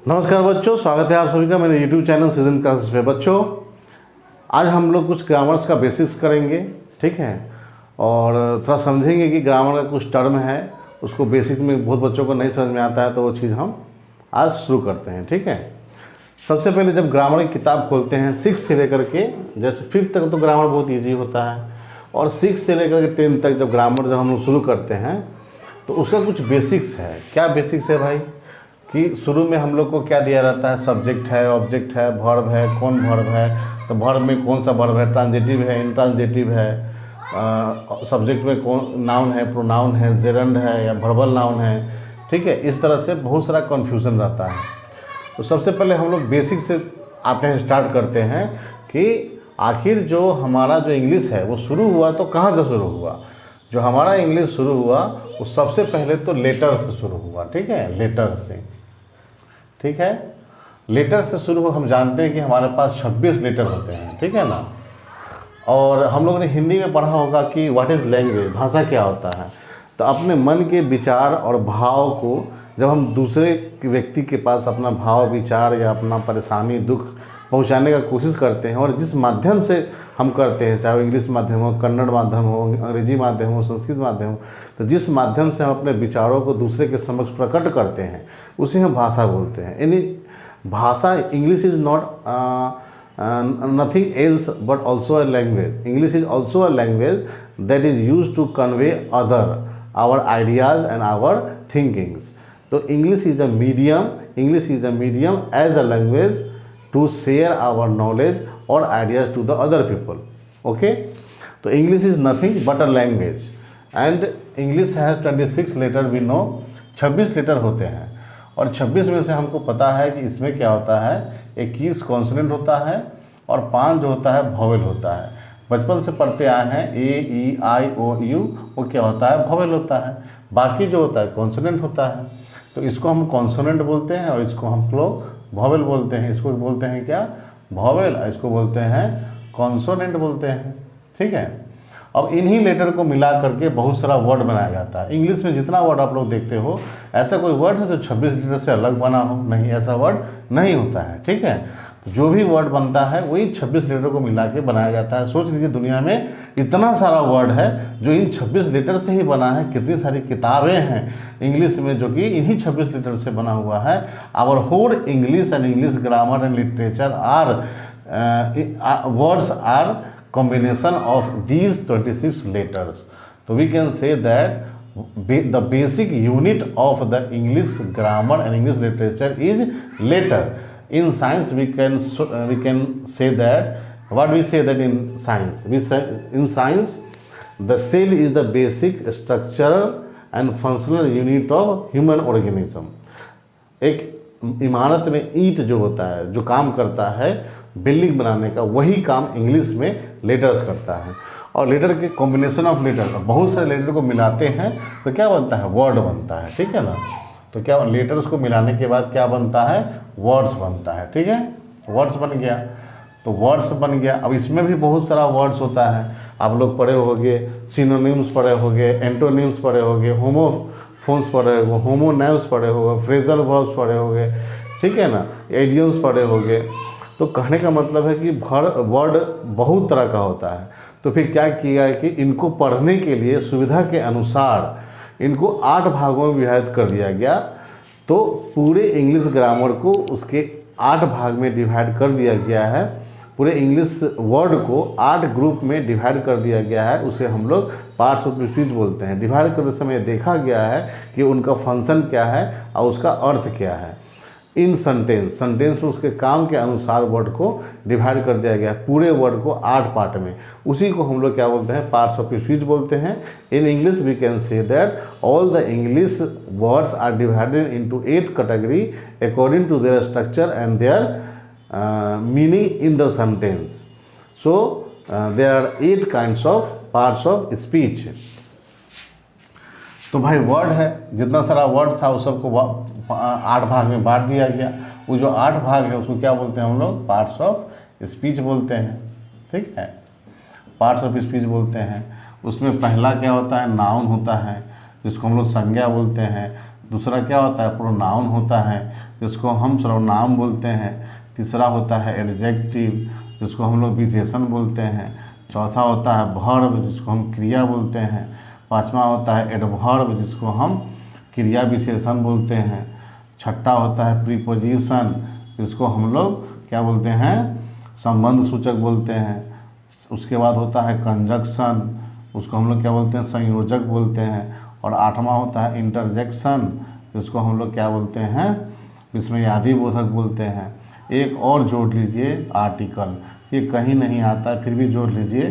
नमस्कार बच्चों, स्वागत है आप सभी का मेरे YouTube चैनल सीजन क्लासेस पे। बच्चों, आज हम लोग कुछ ग्रामर्स का बेसिक्स करेंगे, ठीक है, और थोड़ा समझेंगे कि ग्रामर का कुछ टर्म है, उसको बेसिक में बहुत बच्चों को नहीं समझ में आता है, तो वो चीज़ हम आज शुरू करते हैं, ठीक है। सबसे पहले जब ग्रामर की किताब खोलते हैं 6 से लेकर के, जैसे 5th तक तो ग्रामर बहुत ईजी होता है, और 6 से लेकर के 10 तक जब ग्रामर जब हम लोग शुरू करते हैं तो उसका कुछ बेसिक्स है। क्या बेसिक्स है भाई? कि शुरू में हम लोग को क्या दिया रहता है, सब्जेक्ट है, ऑब्जेक्ट है, वर्ब है, कौन वर्ब है, तो वर्ब में कौन सा वर्ब है, ट्रांजिटिव है, इंट्रांजिटिव है, सब्जेक्ट में कौन नाउन है, प्रोनाउन है, जेरंड है या वर्बल नाउन है, ठीक है। इस तरह से बहुत सारा कन्फ्यूज़न रहता है। तो सबसे पहले हम लोग बेसिक से आते हैं, स्टार्ट करते हैं कि आखिर जो हमारा जो इंग्लिश है वो शुरू हुआ तो कहाँ से शुरू हुआ। जो हमारा इंग्लिश शुरू हुआ वो सबसे पहले तो लेटर से शुरू हुआ, ठीक है, लेटर से, ठीक है। लेटर से शुरू हो, हम जानते हैं कि हमारे पास 26 लेटर होते हैं, ठीक है ना। और हम लोगों ने हिंदी में पढ़ा होगा कि व्हाट इज़ लैंग्वेज, भाषा क्या होता है। तो अपने मन के विचार और भाव को जब हम दूसरे व्यक्ति के पास अपना भाव विचार या अपना परेशानी दुख पहुंचाने का कोशिश करते हैं, और जिस माध्यम से हम करते हैं, चाहे वो इंग्लिश माध्यम हो, कन्नड़ माध्यम हो, अंग्रेजी माध्यम हो, संस्कृत माध्यम हो, तो जिस माध्यम से हम अपने विचारों को दूसरे के समक्ष प्रकट करते हैं उसे हम भाषा बोलते हैं। यानी भाषा, English is not nothing else but also a language. English is also a language that is used to convey our ideas and our thinkings. So English is a medium as a language to share our knowledge or ideas to the other people. Okay, so English is nothing but a language, and English has 26 letter. We know 26 letter होते हैं, और 26 में से हमको पता है कि इसमें क्या होता है, 21 कॉन्सोनेंट होता है और 5 जो होता है वोवेल होता है। बचपन से पढ़ते आए हैं ए ई आई ओ यू, वो क्या होता है, वोवेल होता है। बाकी जो होता है कॉन्सोनेंट होता है। तो इसको हम कॉन्सोनेंट बोलते हैं और इसको हम लोग वोवेल बोलते हैं। इसको बोलते हैं क्या, वोवेल, इसको बोलते हैं कॉन्सोनेंट बोलते हैं, ठीक है। अब इन्हीं लेटर को मिला करके बहुत सारा वर्ड बनाया जाता है। इंग्लिश में जितना वर्ड आप लोग देखते हो, ऐसा कोई वर्ड है जो 26 लेटर से अलग बना हो? नहीं, ऐसा वर्ड नहीं होता है, ठीक है। तो जो भी वर्ड बनता है वही 26 लेटर को मिला के बनाया जाता है। सोच लीजिए, दुनिया में इतना सारा वर्ड है जो इन 26 लेटर से ही बना है। कितनी सारी किताबें हैं इंग्लिश में जो कि इन्हीं 26 लेटर से बना हुआ है। Our whole English and English grammar and literature are words are combination of these 26 letters. So we can say that the basic unit of the English grammar and English literature is letter. In science we can say that, what we say that in science, we say in science the cell is the basic structural and functional unit of human organism. एक इमारत में ईंट जो होता है, जो काम करता है बिल्डिंग बनाने का, वही काम इंग्लिश में लेटर्स करता है। और लेटर के कॉम्बिनेशन ऑफ लेटर, बहुत सारे लेटर को मिलाते हैं तो क्या बनता है, वर्ड बनता है, ठीक है ना। तो क्या लेटर्स को मिलाने के बाद क्या बनता है, वर्ड्स बनता है, ठीक है। वर्ड्स बन गया, तो वर्ड्स बन गया। अब इसमें भी बहुत सारा वर्ड्स होता है। आप लोग पढ़े होंगे, सिनोनिम्स पढ़े होंगे, एंटोनिम्स पढ़े होंगे, होमोफोन्स पढ़े होंगे, होमोनाइम्स पढ़े होंगे, फ्रेजल वर्ब्स पढ़े होंगे, ठीक है ना, एडियम्स पढ़े होंगे। तो कहने का मतलब है कि वर्ड बहुत तरह का होता है। तो फिर क्या किया है कि इनको पढ़ने के लिए सुविधा के अनुसार इनको 8 भागों में विभाजित कर दिया गया। तो पूरे इंग्लिश ग्रामर को उसके 8 भाग में डिवाइड कर दिया गया है। पूरे इंग्लिश वर्ड को 8 ग्रुप में डिवाइड कर दिया गया है। उसे हम लोग पार्ट्स ऑफ स्पीच बोलते हैं। डिवाइड करते समय देखा गया है कि उनका फंक्शन क्या है और उसका अर्थ क्या है। इन सेंटेंस में उसके काम के अनुसार वर्ड को डिवाइड कर दिया गया है, पूरे वर्ड को 8 पार्ट में। उसी को हम लोग क्या बोलते हैं, पार्ट्स ऑफ स्पीच बोलते हैं। In English we can say that all the English words are divided into 8 category according to their structure and their meaning in the sentence. So there are 8 kinds of parts of speech. तो भाई word है, जितना सारा word था वो सबको 8 भाग में बांट दिया गया। वो जो 8 भाग है उसको क्या बोलते हैं हम लोग, पार्ट्स ऑफ स्पीच बोलते हैं, ठीक है। पार्ट्स ऑफ स्पीच बोलते हैं। उसमें पहला क्या होता है, नाउन होता है, जिसको हम लोग संज्ञा बोलते हैं। दूसरा क्या होता है, प्रोनाउन होता है जिसको हम सर्वनाम बोलते हैं। तीसरा होता है एडजेक्टिव जिसको हम लोग विशेषण बोलते हैं। चौथा होता है वर्ब जिसको हम क्रिया बोलते हैं। पांचवा होता है एडवर्ब जिसको हम क्रिया विशेषण बोलते हैं। छठा होता है प्रीपोजिशन जिसको हम लोग क्या बोलते हैं, संबंध सूचक बोलते हैं। उसके बाद होता है कंजक्शन, उसको हम लोग क्या बोलते हैं, संयोजक बोलते हैं। और आठवां होता है इंटरजेक्शन जिसको हम लोग क्या बोलते हैं, विस्मयादि बोधक बोलते हैं। एक और जोड़ लीजिए आर्टिकल, ये कहीं नहीं आता है फिर भी जोड़ लीजिए,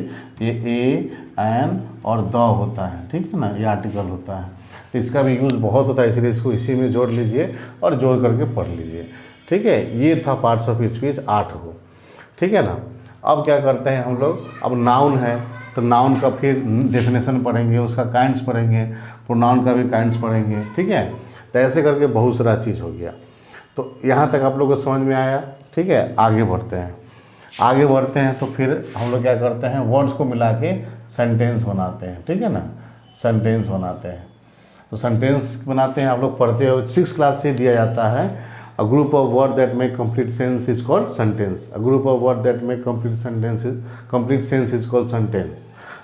ये ए एन और द होता है, ठीक है ना, ये आर्टिकल होता है। इसका भी यूज़ बहुत होता है, इसलिए इसको इसी में जोड़ लीजिए और जोड़ करके पढ़ लीजिए, ठीक है। ये था पार्ट्स ऑफ स्पीच 8 को, ठीक है ना। अब क्या करते हैं हम लोग, अब नाउन है तो नाउन का फिर डेफिनेशन पढ़ेंगे, उसका काइंड्स पढ़ेंगे, प्रोनाउन का भी काइंड्स पढ़ेंगे, ठीक है। तो ऐसे करके बहुत सारा चीज़ हो गया। तो यहाँ तक आप लोगों को समझ में आया, ठीक है। आगे बढ़ते हैं तो फिर हम लोग क्या करते हैं, वर्ड्स को मिला के सेंटेंस बनाते हैं, ठीक है ना, सेंटेंस बनाते हैं। तो सेंटेंस बनाते हैं, आप लोग पढ़ते हो 6th क्लास से दिया जाता है। A group of word that make complete sense is called sentence. A group of word that make complete sense is called sentence.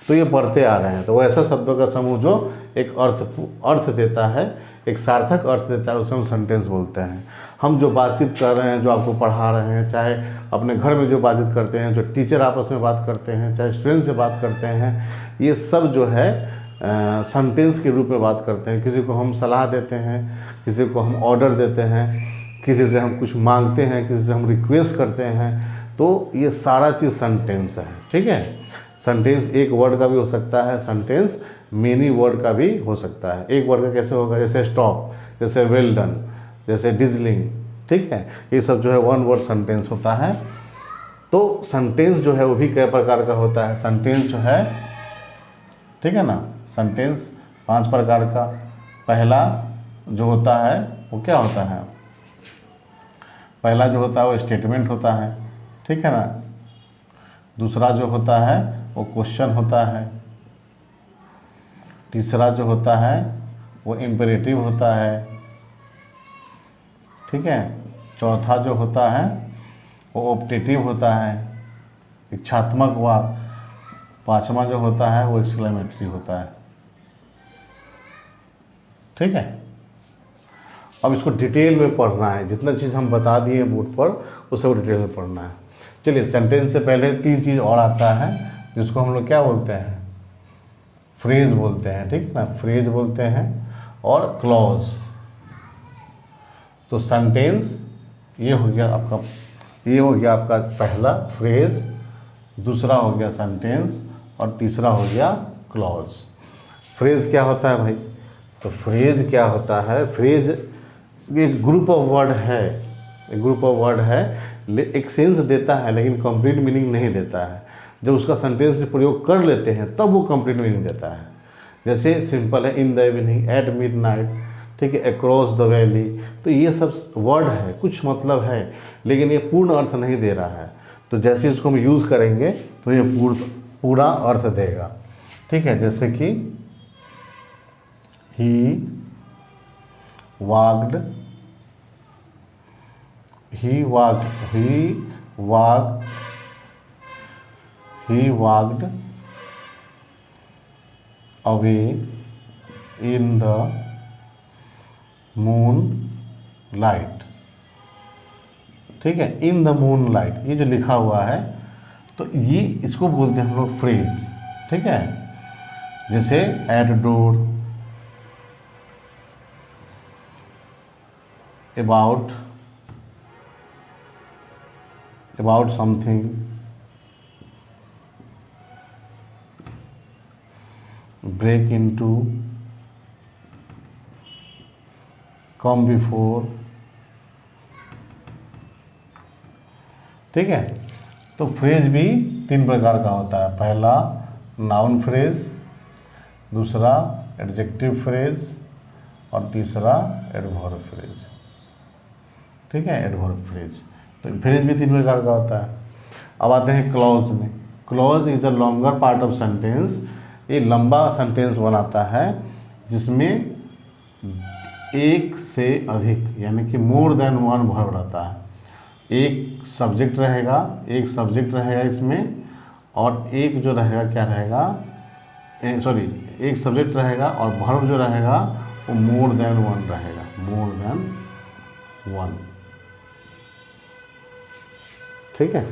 तो ये पढ़ते आ रहे हैं। तो ऐसा शब्दों का समूह जो एक अर्थ देता है, एक सार्थक अर्थ देता है, उसे हम सेंटेंस बोलते हैं। हम जो बातचीत कर रहे हैं, जो आपको पढ़ा रहे हैं, चाहे अपने घर में जो बातचीत करते हैं, जो टीचर आपस में बात करते हैं, चाहे स्टूडेंट से बात करते हैं, ये सब जो है सेंटेंस के रूप में बात करते हैं। किसी को हम सलाह देते हैं, किसी को हम ऑर्डर देते हैं, किसी से हम कुछ मांगते हैं, किसी से हम रिक्वेस्ट करते हैं, तो ये सारा चीज़ सेंटेंस है, ठीक है। सेंटेंस एक वर्ड का भी हो सकता है, सेंटेंस मेनी वर्ड का भी हो सकता है। एक वर्ड का कैसे होगा, जैसे स्टॉप, जैसे वेल डन, जैसे डिजलिंग, ठीक है। ये सब जो है वन वर्ड सेंटेंस होता है। तो सेंटेंस जो है वो भी कई प्रकार का होता है। सेंटेंस जो है, ठीक है ना, सेंटेंस 5 प्रकार का। पहला जो होता है वो क्या होता है, पहला जो होता है वो स्टेटमेंट होता है, ठीक है ना। दूसरा जो होता है वो क्वेश्चन होता है। तीसरा जो होता है वो इम्पेरेटिव होता है, ठीक है। चौथा जो होता है वो ऑप्टेटिव होता है, इच्छात्मक वाक्य। पांचवा जो होता है वो एक्सक्लेमेटरी होता है, ठीक है। अब इसको डिटेल में पढ़ना है, जितना चीज़ हम बता दिए बोर्ड पर वो सब डिटेल में पढ़ना है। चलिए, सेंटेंस से पहले 3 चीज़ और आता है जिसको हम लोग क्या बोलते हैं, फ्रेज बोलते हैं, ठीक ना, फ्रेज बोलते हैं और क्लॉज। तो सेंटेंस ये हो गया आपका पहला फ्रेज, दूसरा हो गया सेंटेंस और तीसरा हो गया क्लॉज। फ्रेज क्या होता है भाई, तो फ्रेज क्या होता है, फ्रेज एक ग्रुप ऑफ वर्ड है, एक ग्रुप ऑफ वर्ड है, एक सेंस देता है लेकिन कंप्लीट मीनिंग नहीं देता है। जब उसका सेंटेंस में प्रयोग कर लेते हैं तब वो कंप्लीट मीनिंग देता है। जैसे सिंपल है, in the evening, at midnight, ठीक है, अक्रॉस द वैली। तो ये सब वर्ड है, कुछ मतलब है लेकिन ये पूर्ण अर्थ नहीं दे रहा है। तो जैसे इसको हम यूज़ करेंगे तो ये पूरा अर्थ देगा, ठीक है। जैसे कि he walked away in the moon light, ठीक है। इन द मून लाइट, ये जो लिखा हुआ है तो ये इसको बोलते हैं हम लोग फ्रेज, ठीक है। जैसे at door, about something, break into, come before, ठीक है। तो फ्रेज भी 3 प्रकार का होता है। पहला नाउन फ्रेज, दूसरा एडजेक्टिव फ्रेज और तीसरा एडवर्ब फ्रेज, ठीक है, एडवर्ब फ्रेज। तो फ्रेज भी 3 प्रकार का होता है। अब आते हैं क्लॉज में। Clause is a longer part of sentence, ये लंबा सेंटेंस बनाता है जिसमें एक से अधिक यानी कि मोर देन वन वर्ब रहता है। एक सब्जेक्ट रहेगा इसमें, और एक जो रहेगा क्या रहेगा, एक सब्जेक्ट रहेगा और वर्ब जो रहेगा वो मोर देन वन रहेगा, मोर देन वन। ठीक है।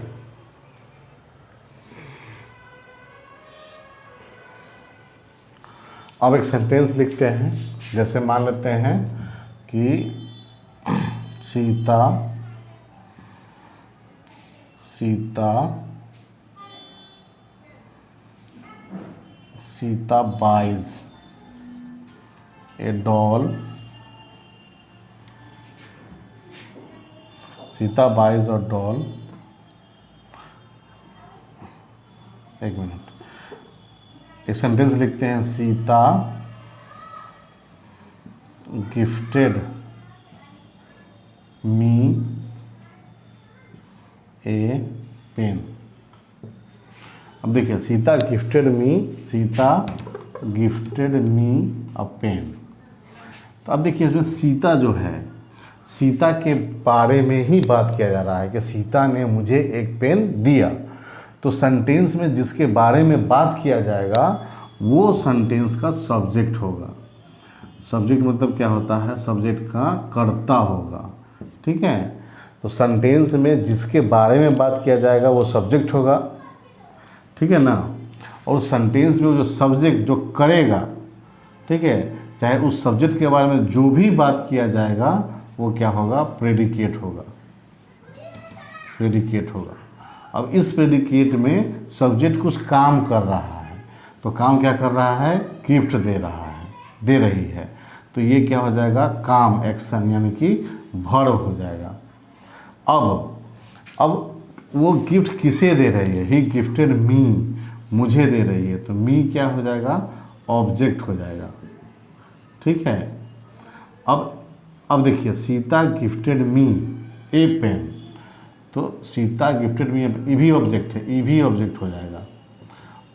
अब एक सेंटेंस लिखते हैं। जैसे मान लेते हैं कि Sita buys a doll, Sita buys a doll, एक मिनट, एक सेंटेंस लिखते हैं। Sita gifted me a pen. अब देखिए, Sita gifted me a pen. तो अब देखिए इसमें सीता जो है, सीता के बारे में ही बात किया जा रहा है कि सीता ने मुझे एक पेन दिया। तो सेंटेंस में जिसके बारे में बात किया जाएगा वो सेंटेंस का सब्जेक्ट होगा। सब्जेक्ट मतलब क्या होता है, सब्जेक्ट का कर्ता होगा। ठीक है। तो सेंटेंस में जिसके बारे में बात किया जाएगा वो सब्जेक्ट होगा। ठीक है ना। और सेंटेंस में जो सब्जेक्ट जो करेगा, ठीक है, चाहे उस सब्जेक्ट के बारे में जो भी बात किया जाएगा वो क्या होगा, प्रेडिकेट होगा। अब इस प्रेडिकेट में सब्जेक्ट कुछ काम कर रहा है, तो काम क्या कर रहा है, गिफ्ट दे रही है। तो ये क्या हो जाएगा, काम, एक्शन, यानी कि वर्ब हो जाएगा। अब वो गिफ्ट किसे दे रही है, ही गिफ्टेड मी, मुझे दे रही है। तो मी क्या हो जाएगा, ऑब्जेक्ट हो जाएगा। ठीक है। अब देखिए, Sita gifted me a pen, तो सीता गिफ्टेड मी, ई भी ऑब्जेक्ट है, ई भी ऑब्जेक्ट हो जाएगा।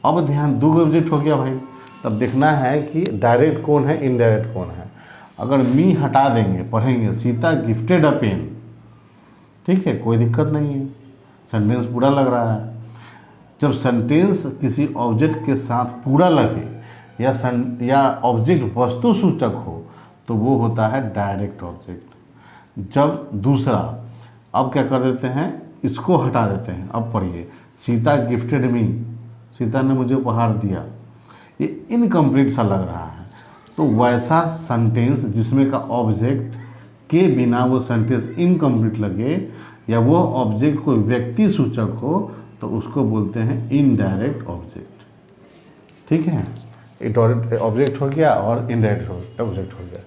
अब ध्यान, दो ऑब्जेक्ट हो गया भाई। तब देखना है कि डायरेक्ट कौन है, इनडायरेक्ट कौन है। अगर मी हटा देंगे, पढ़ेंगे सीता गिफ्टेड अ पेन, ठीक है, कोई दिक्कत नहीं है, सेंटेंस पूरा लग रहा है। जब सेंटेंस किसी ऑब्जेक्ट के साथ पूरा लगे या ऑब्जेक्ट वस्तु सूचक हो तो वो होता है डायरेक्ट ऑब्जेक्ट। जब दूसरा, अब क्या कर देते हैं, इसको हटा देते हैं। अब पढ़िए, सीता गिफ्टेड मी, सीता ने मुझे उपहार दिया, ये इनकम्प्लीट सा लग रहा है। तो वैसा सेंटेंस जिसमें का ऑब्जेक्ट के बिना वो सेंटेंस इनकम्प्लीट लगे या वो ऑब्जेक्ट कोई व्यक्ति सूचक हो तो उसको बोलते हैं इनडायरेक्ट ऑब्जेक्ट। ठीक है। डायरेक्ट ऑब्जेक्ट हो गया और इनडायरेक्ट ऑब्जेक्ट हो गया।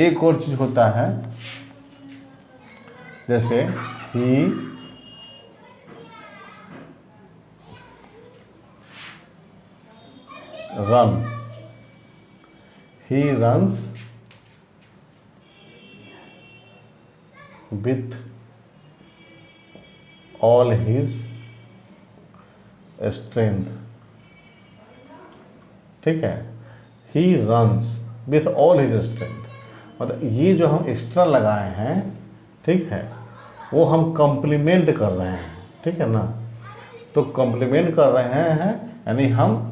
एक और चीज़ होता है, जैसे he runs with all his strength। ठीक है, he runs with all his strength, मतलब ये जो हम एक्स्ट्रा लगाए हैं, ठीक है, वो हम कॉम्प्लीमेंट कर रहे हैं। ठीक है ना। तो कॉम्प्लीमेंट कर रहे हैं यानी हम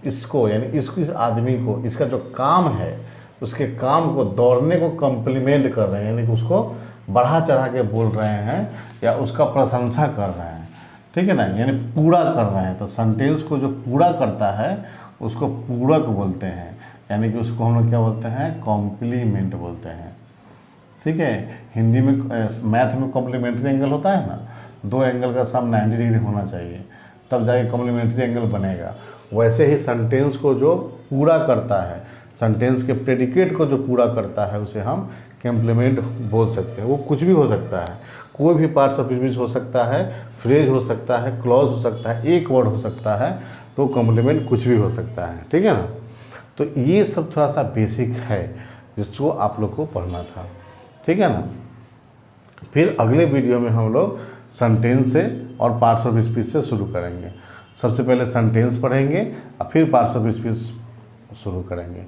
इसको, यानी इस आदमी को, इसका जो काम है उसके काम को, दौड़ने को कॉम्प्लीमेंट कर रहे हैं, यानी कि उसको बढ़ा चढ़ा के बोल रहे हैं या उसका प्रशंसा कर रहे हैं। ठीक है ना, यानी पूरा कर रहे हैं। तो सेंटेंस को जो पूरा करता है उसको पूरक बोलते हैं, यानी कि उसको हम लोग क्या बोलते हैं, कॉम्प्लीमेंट बोलते हैं। ठीक है। हिंदी में, मैथ में कॉम्प्लीमेंट्री एंगल होता है ना, दो एंगल का सम 90 डिग्री होना चाहिए, तब जाके कॉम्प्लीमेंट्री एंगल बनेगा। वैसे ही सेंटेंस को जो पूरा करता है, सेंटेंस के प्रेडिकेट को जो पूरा करता है उसे हम कॉम्प्लीमेंट बोल सकते हैं। वो कुछ भी हो सकता है, कोई भी पार्ट्स ऑफ स्पीच हो सकता है, फ्रेज हो सकता है, क्लॉज हो सकता है, एक वर्ड हो सकता है, तो कॉम्प्लीमेंट कुछ भी हो सकता है। ठीक है ना। तो ये सब थोड़ा सा बेसिक है जिसको आप लोग को पढ़ना था। ठीक है ना। फिर अगले वीडियो में हम लोग सेंटेंस से और पार्ट्स ऑफ स्पीच से शुरू करेंगे। सबसे पहले सेंटेंस पढ़ेंगे और फिर पार्ट्स ऑफ स्पीच शुरू करेंगे।